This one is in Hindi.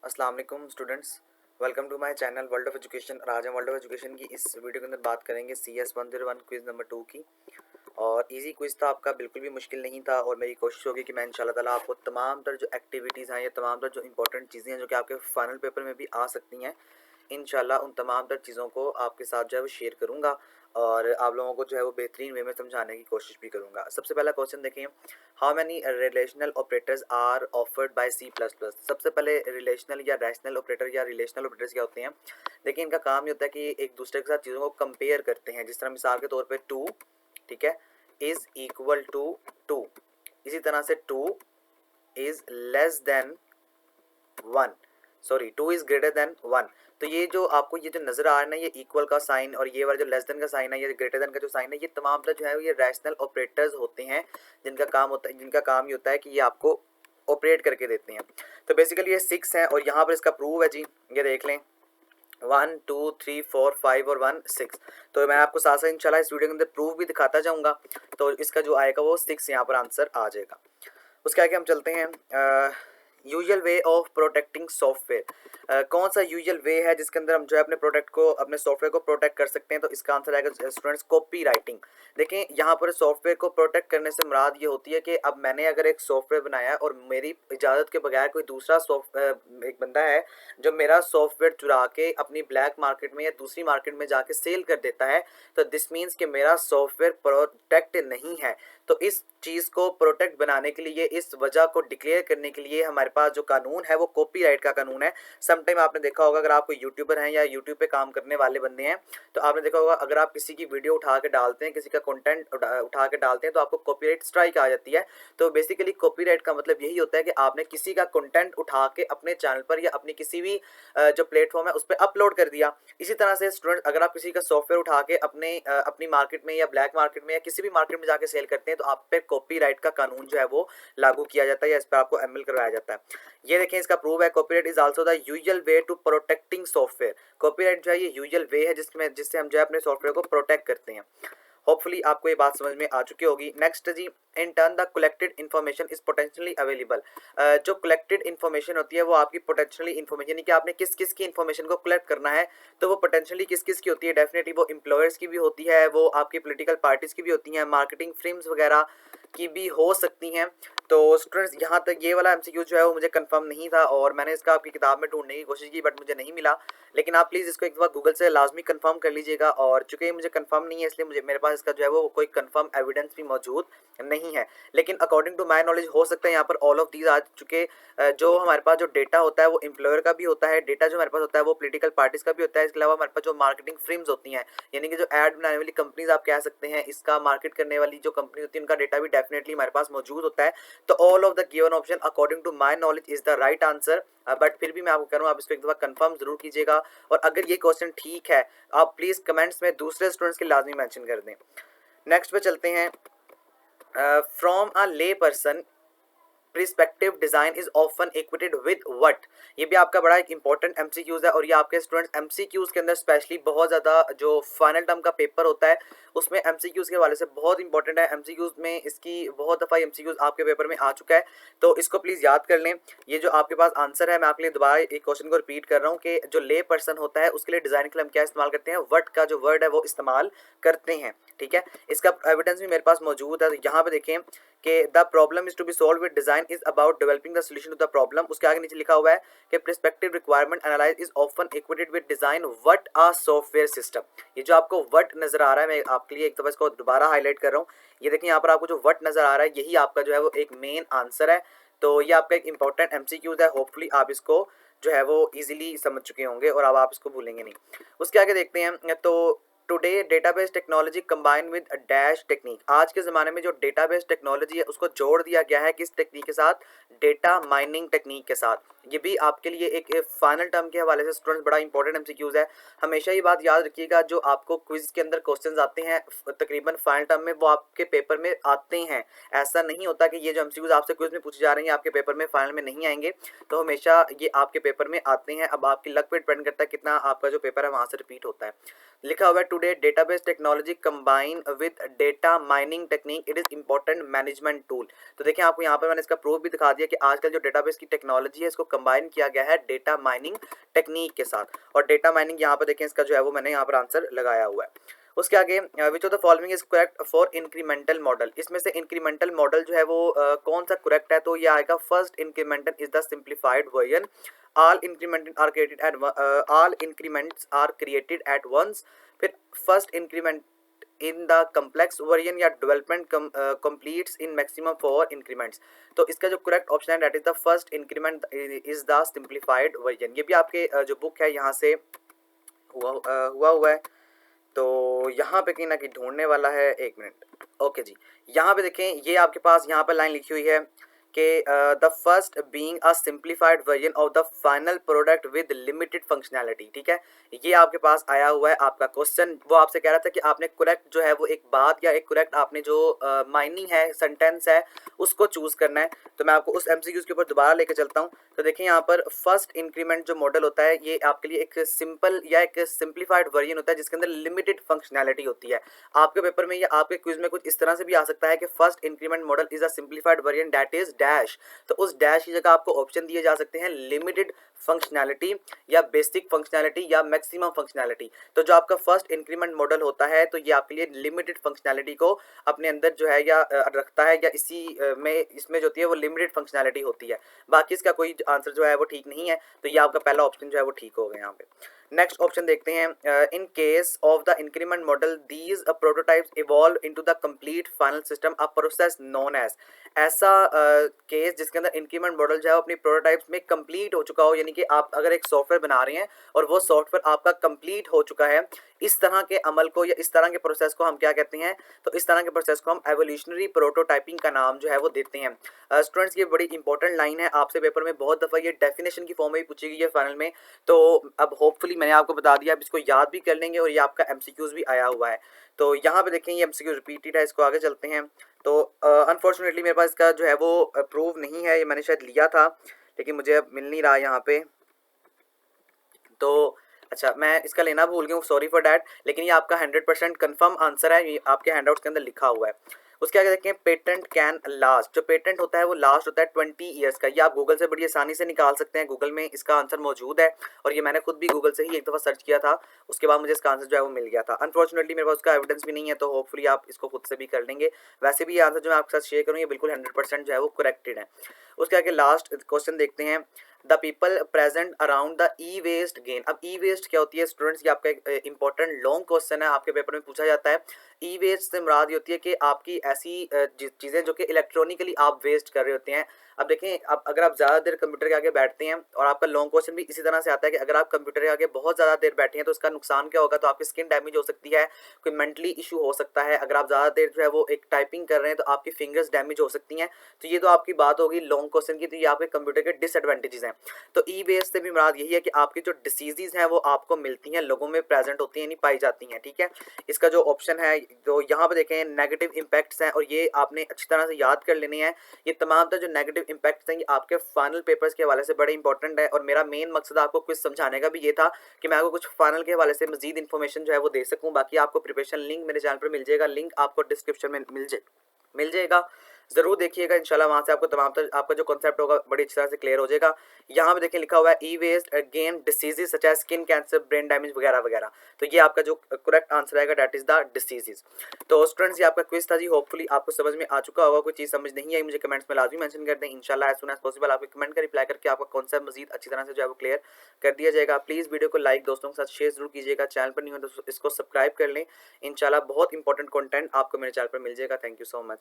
अस्सलाम वालेकुम students, welcome to my channel world of education. और आज हम वर्ल्ड ऑफ एजुकेशन की इस वीडियो के अंदर बात करेंगे CS 101 क्विज़ नंबर 2 की। और इजी क्विज़ था आपका, बिल्कुल भी मुश्किल नहीं था। और मेरी कोशिश होगी कि मैं इंशाल्लाह ताला आपको तमाम तर जो एक्टिविटीज़ हैं या तमाम तर जो इंपॉर्टेंट चीज़ें हैं जो कि आपके फाइनल पेपर में भी आ सकती हैं, इंशाल्लाह उन तमाम तर चीज़ों को आपके साथ जो है वो शेयर करूँगा और आप लोगों को जो है वो बेहतरीन वे में समझाने की कोशिश भी करूँगा। सबसे पहला क्वेश्चन देखें, how many relational operators are offered by C++। सबसे पहले रिलेशनल या रैशनल ऑपरेटर या रिलेशनल ऑपरेटर्स क्या होते हैं। देखिए, इनका काम ये होता है कि एक दूसरे के साथ चीज़ों को कंपेयर करते हैं। जिस तरह मिसाल के तौर पे 2, ठीक है, इज़ इक्वल टू 2। इसी तरह से 2 is less than 1, sorry 2 is greater than 1। तो ये जो आपको ये जो नज़र आ रहा है ना, ये इक्वल का साइन और ये वाला जो लेस देन का साइन है, ये ग्रेटर देन का जो साइन है, ये तमाम जो है ये रैशनल ऑपरेटर्स होते हैं जिनका काम होता है, जिनका काम ये होता है कि ये आपको ऑपरेट करके देते हैं। तो बेसिकली ये 6 है और यहाँ पर इसका प्रूव है जी, ये देख लें 1 2 3 4 5 और 1 6। तो मैं आपको साथ साथ इंशाल्लाह इस वीडियो के अंदर प्रूफ भी दिखाता जाऊँगा। तो इसका जो आएगा वो 6 यहाँ पर आंसर आ जाएगा। उसके आगे हम चलते हैं, usual way of protecting software. कौन सा यूजुअल वे है जिसके अंदर हम जो है अपने प्रोडक्ट को, अपने सॉफ्टवेयर को प्रोटेक्ट कर सकते हैं। तो इसका आंसर आएगा स्टूडेंट्स कॉपी राइटिंग। देखें, यहाँ पर सॉफ्टवेयर को प्रोटेक्ट करने से मुराद ये होती है कि अब मैंने अगर एक सॉफ्टवेयर बनाया है और मेरी इजाज़त के बगैर कोई दूसरा एक बंदा है जो मेरा सॉफ्टवेयर चुरा के अपनी ब्लैक मार्केट में या दूसरी मार्केट में जाके सेल कर देता है, तो दिस मीन्स कि मेरा सॉफ्टवेयर प्रोटेक्ट नहीं है। तो इस चीज़ को प्रोटेक्ट बनाने के लिए, इस वजह को डिक्लेयर करने के लिए हमारे पास जो कानून है वो कॉपीराइट का कानून है। समटाइम आपने देखा होगा, अगर आप कोई यूट्यूबर हैं या यूट्यूब पे काम करने वाले बंदे हैं, तो आपने देखा होगा अगर आप किसी की वीडियो उठा के डालते हैं, किसी का कंटेंट उठा के डालते हैं, तो आपको कॉपीराइट स्ट्राइक आ जाती है। तो बेसिकली कॉपीराइट का मतलब यही होता है कि आपने किसी का कंटेंट उठा के अपने चैनल पर या अपनी किसी भी जो प्लेटफॉर्म है उस पर अपलोड कर दिया। इसी तरह से स्टूडेंट, अगर आप किसी का सॉफ्टवेयर उठा के अपनी मार्केट में या ब्लैक मार्केट में या किसी भी मार्केट में जाके सेल करते हैं, तो आप पे कॉपीराइट का कानून जो है वो लागू किया जाता है या इस पर आपको एमएल करवाया जाता है। ये देखें, इसका प्रूव है, copyright is also the usual way to protecting software. Copyright जो है ये यूजुअल वे है जिससे हम जो है अपने सॉफ्टवेयर को प्रोटेक्ट करते हैं। होपफुली आपको ये बात समझ में आ चुकी होगी। नेक्स्ट जी, in turn the collected information is potentially available. जो कलेक्टेड इन्फॉर्मेशन होती है वो आपकी पोटेंशियली इन्फॉर्मेशन, यानी कि आपने किस किस की इन्फॉर्मेशन को कलेक्ट करना है, तो वो पोटेंशियली किस किस की होती है। डेफिनेटली वो एम्प्लॉयर्स की भी होती है, वो आपकी पॉलिटिकल पार्टीज की भी होती हैं, मार्केटिंग फिल्म्स वगैरह की भी हो सकती हैं। तो स्टूडेंट्स, यहाँ तक ये वाला एमसीक्यू जो है वो मुझे कंफर्म नहीं था और मैंने इसका आपकी किताब में ढूंढने की कोशिश की बट मुझे नहीं मिला। लेकिन आप प्लीज़ इसको एक बार गूगल से लाजमी कंफर्म कर लीजिएगा। और चूंकि ये मुझे कंफर्म नहीं है, इसलिए मेरे पास इसका जो है वो कोई कंफर्म एविडेंस भी मौजूद नहीं है। लेकिन अकॉर्डिंग टू माई नॉलेज हो सकता है यहाँ पर ऑल ऑफ दीज आ चुके। जो हमारे पास जो डेटा होता है वो एम्प्लॉयर का भी होता है, डेटा जो हमारे पास होता है वो पॉलिटिकल पार्टीज का भी होता है। इसके अलावा हमारे पास जो मार्केटिंग फिल्म्स होती हैं, यानी कि जो एड बनाने वाली कंपनीज आप कह सकते हैं, इसका मार्केट करने वाली जो कंपनी होती है, उनका डेटा भी डेफिनेटली हमारे पास मौजूद होता है। तो all of the given option according to my knowledge is the right answer. But फिर भी मैं आपको कह रहा हूँ, आप इसको एक दफ़ा कंफर्म जरूर कीजिएगा। और अगर ये क्वेश्चन ठीक है, आप प्लीज़ कमेंट्स में दूसरे स्टूडेंट्स के लाजमी मेंशन कर दें। नेक्स्ट पे चलते हैं, फ्रॉम अ ले person perspective design is often equated with what. ये भी आपका बड़ा एक इंपॉर्टेंट एमसीक्यूज है और ये आपके स्टूडेंट्स एमसीक्यूज के अंदर स्पेशली बहुत ज़्यादा जो फाइनल टर्म का पेपर होता है उसमें एमसीक्यूज के हवाले से बहुत इंपॉर्टेंट है। एमसीक्यूज में इसकी बहुत दफ़ा एमसीक्यूज आपके पेपर में आ चुका है, तो इसको प्लीज़ याद कर लें। ये जो आपके पास आंसर है, मैं आपके लिए दोबारा एक क्वेश्चन को रिपीट कर रहा हूँ कि जो ले पर्सन होता है उसके लिए डिज़ाइन के लिए हम क्या इस्तेमाल करते हैं, व्हाट का जो वर्ड है वो इस्तेमाल करते हैं। ठीक है, इसका एविडेंस भी मेरे पास मौजूद है। तो यहाँ पे देखें कि the problem is to be solved with design is about developing the solution to the problem. उसके आगे नीचे लिखा हुआ है कि perspective requirement analyse is often equated with design what a software system. ये जो आपको व्हाट नजर आ रहा है, मैं आपके लिए एक दफा इसको दोबारा हाईलाइट कर रहा हूँ। ये देखिए, यहाँ पर आपको जो व्हाट नजर आ रहा है यही आपका जो है वो एक मेन आंसर है। तो ये आपका एक इंपॉर्टेंट एमसीक्यूज है। होपफुली आप इसको जो है वो इजीली समझ चुके होंगे और अब आप इसको भूलेंगे नहीं। उसके आगे देखते हैं, तो today database technology combine with dash technique. आज के ज़माने में जो डेटाबेस टेक्नोलॉजी है उसको जोड़ दिया गया है किस टेक्निक के साथ, डेटा माइनिंग टेक्निक के साथ। ये भी आपके लिए एक फाइनल टर्म के हवाले से स्टूडेंट्स बड़ा इंपॉर्टेंट एमसीक्यूज है। हमेशा ये बात याद रखिएगा, जो आपको क्विज के अंदर क्वेश्चंस आते हैं तकरीबन फाइनल टर्म में वो आपके पेपर में आते हैं। ऐसा नहीं होता कि ये जो एमसीक्यूज आपसे क्विज में पूछे जा रहे हैं आपके पेपर में फाइनल में नहीं आएंगे, तो हमेशा ये आपके पेपर में आते हैं। अब आपकी लक पे डिपेंड करता है कितना आपका जो पेपर है वहाँ से रिपीट होता है। लिखा हुआ है to today database technology combine with data mining technique it is important management tool. तो देखिए आपको यहाँ पर मैंने इसका प्रूफ भी दिखा दिया कि आजकल जो डेटाबेस की टेक्नोलॉजी है इसको कंबाइन किया गया है डेटा माइनिंग टेक्निक के साथ। और डेटा माइनिंग यहाँ पर देखें इसका जो है वो मैंने यहाँ पर आंसर लगाया हुआ है। उसके आगे which of the following is correct for incremental model, इसमें से इंक्रीमेंटल मॉडल जो है वो कौन सा करेक्ट है, तो ये आएगा first incremental is the simplified version, all increments are created at all increments are created at once, फिर first increment in the complex version या development completes in maximum 4 increments। तो इसका जो करेक्ट ऑप्शन है that is the first increment is the simplified version। ये भी आपके जो बुक है यहाँ से हुआ है, तो यहाँ पे कहीं ना कहीं ढूंढने वाला है, एक मिनट। ओके जी, यहाँ पे देखें ये आपके पास यहाँ पर लाइन लिखी हुई है कि the first being a simplified version of the final product with limited functionality. ठीक है, ये आपके पास आया हुआ है आपका क्वेश्चन। वो आपसे कह रहा था कि आपने करेक्ट जो है वो एक बात या एक करेक्ट आपने जो माइनिंग है सेंटेंस है उसको चूज करना है। तो मैं आपको उस एमसीक्यूज के ऊपर दोबारा लेके चलता हूँ। तो देखिए यहाँ पर फर्स्ट इंक्रीमेंट जो मॉडल होता है ये आपके लिए एक सिंपल या एक सिंप्लीफाइड वर्जन होता है जिसके अंदर लिमिटेड फंक्शनैलिटी होती है। आपके पेपर में या आपके क्विज में कुछ इस तरह से भी आ सकता है कि first increment model is a simplified version that is dash. तो उस डैश की जगह आपको ऑप्शन दिए जा सकते हैं लिमिटेड फंक्शनैलिटी या बेसिक फंक्शनैलिटी या मैक्सिमम फंक्शनैलिटी। तो जो आपका फर्स्ट इंक्रीमेंट मॉडल होता है तो ये आपके लिए लिमिटेड फंक्शनैलिटी को अपने अंदर जो है या रखता है, या इसी में इसमें जो होती है वो लिमिटेड फंक्शनैलिटी होती है। बाकी इसका कोई आंसर जो है वो ठीक नहीं है, तो ये आपका पहला ऑप्शन जो है वो ठीक हो गया यहाँ पे। नेक्स्ट ऑप्शन देखते हैं, in case of the increment model these prototypes evolve into the complete final system a process known as. ऐसा केस जिसके अंदर इंक्रीमेंट मॉडल जो है अपनी प्रोटोटाइप्स में कंप्लीट हो चुका हो, यानी कि आप अगर एक सॉफ्टवेयर बना रहे हैं और वो सॉफ्टवेयर आपका कंप्लीट हो चुका है, इस तरह के अमल को या इस तरह के प्रोसेस को हम क्या कहते हैं, तो इस तरह के प्रोसेस को हम एवोल्यूशनरी प्रोटोटाइपिंग का नाम जो है वो देते हैं। स्टूडेंट्स ये बड़ी इंपॉर्टेंट लाइन है, आपसे पेपर में बहुत दफ़ा ये डेफिनेशन की फॉर्म में भी पूछी गई है फाइनल में। तो अब होपफुली मैंने आपको बता दिया, अब इसको याद भी कर लेंगे और ये आपका एमसीक्यूज भी आया हुआ है। तो यहाँ पे देखें ये एमसीक्यू रिपीटेड है, इसको आगे चलते हैं। तो अनफॉर्चुनेटली मेरे पास इसका जो है वो प्रूव नहीं है, ये मैंने शायद लिया था लेकिन मुझे अब मिल नहीं रहा यहाँ पे। तो अच्छा मैं इसका लेना भूल गया हूँ, सॉरी फॉर डैट, लेकिन ये आपका 100% कन्फर्म आंसर है, ये आपके हैंडआउट्स के अंदर लिखा हुआ है। उसके आगे देखें पेटेंट कैन लास्ट, जो पेटेंट होता है वो लास्ट होता है 20 ईयर्स का। ये आप गूगल से बड़ी आसानी से निकाल सकते हैं, गूगल में इसका आंसर मौजूद है और ये मैंने खुद भी गूगल से ही एक दफ़ा सर्च किया था, उसके बाद मुझे इसका आंसर जो है वो मिल गया था। अनफॉर्चुनेटली मेरे पास उसका एविडेंस भी नहीं है, तो होपफुली आप इसको खुद से भी कर लेंगे। वैसे भी ये आंसर जो मैं आपके साथ शेयर करूँ ये बिल्कुल 100% जो है वो करेक्टेड है। उसके आगे लास्ट क्वेश्चन देखते हैं, the people present around the e waste gain. अब ई वेस्ट क्या होती है स्टूडेंट्स, ये आपका एक इंपॉर्टेंट लॉन्ग क्वेश्चन है, आपके पेपर में पूछा जाता है। ई वेस्ट से मुराद ये होती है कि आपकी ऐसी चीज़ें जो कि इलेक्ट्रॉनिकली आप वेस्ट कर रहे होते हैं। अब देखें, अब अगर आप ज़्यादा देर कंप्यूटर के आगे बैठते हैं, और आपका लॉन्ग क्वेश्चन भी इसी तरह से आता है कि अगर आप कंप्यूटर के आगे बहुत ज़्यादा देर बैठे हैं तो इसका नुकसान क्या होगा, तो आपकी स्किन डैमेज हो सकती है, कोई मेंटली इशू हो सकता है। अगर आप ज़्यादा देर जो है वो एक टाइपिंग कर रहे हैं तो आपकी फिंगर्स डैमेज हो सकती हैं। तो ये तो आपकी बात होगी लॉन्ग क्वेश्चन की, तो ये आपके कंप्यूटर के डिसएडवांटेजेस हैं। तो ई वेस्ट से भी मुराद यही है कि आपकी जो डिसीजेज हैं वो आपको मिलती हैं, लोगों में प्रेजेंट होती हैं, नहीं पाई जाती हैं। ठीक है, इसका जो ऑप्शन है तो यहाँ पर देखें नेगेटिव इम्पैक्ट्स हैं, और ये आपने अच्छी तरह से याद कर लेने हैं। ये तमाम जो नेगेटिव इम्पैक्ट्स हैं ये आपके फाइनल पेपर्स के हवाले से बड़े इंपॉर्टेंट है, और मेरा मेन मकसद आपको कुछ समझाने का भी ये था कि मैं आपको कुछ फाइनल के हवाले से मजीद इन्फॉर्मेशन जो है वो दे सकूँ। बाकी आपको प्रिपरेशन लिंक मेरे चैनल पर मिल जाएगा, लिंक आपको डिस्क्रिप्शन में मिल जाएगा, ज़रूर देखिएगा। इंशाल्लाह वहाँ से आपको तमाम आपका जो कॉन्सेप्ट होगा बड़ी अच्छी तरह से क्लियर हो जाएगा। यहाँ पे देखें लिखा हुआ है e waste gain diseases such as skin cancer, brain damage वगैरह वगैरह। तो ये आपका जो करेक्ट आंसर आएगा दैट इज़ द डिसीजेज। तो स्टूडेंट्स ये आपका क्विज था जी, होपफुली आपको समझ में आ चुका होगा। कोई चीज़ समझ नहीं आई मुझे कमेंट्स में लाजमी मेंशन कर दें, इंशाल्लाह एज सून एज पॉसिबल आपके कमेंट का रिप्लाई करके आपका कॉन्सेप्ट मजीद अच्छी तरह से जो है वो क्लियर कर दिया जाएगा। प्लीज़ वीडियो को लाइक दोस्तों के साथ शेयर जरूर कीजिएगा, चैनल पर नहीं हो तो इसको सब्सक्राइब कर लें। इंशाल्लाह बहुत इंपॉर्टेंट कॉन्टेंट आपको मेरे चैनल पर मिल जाएगा। Thank you so much.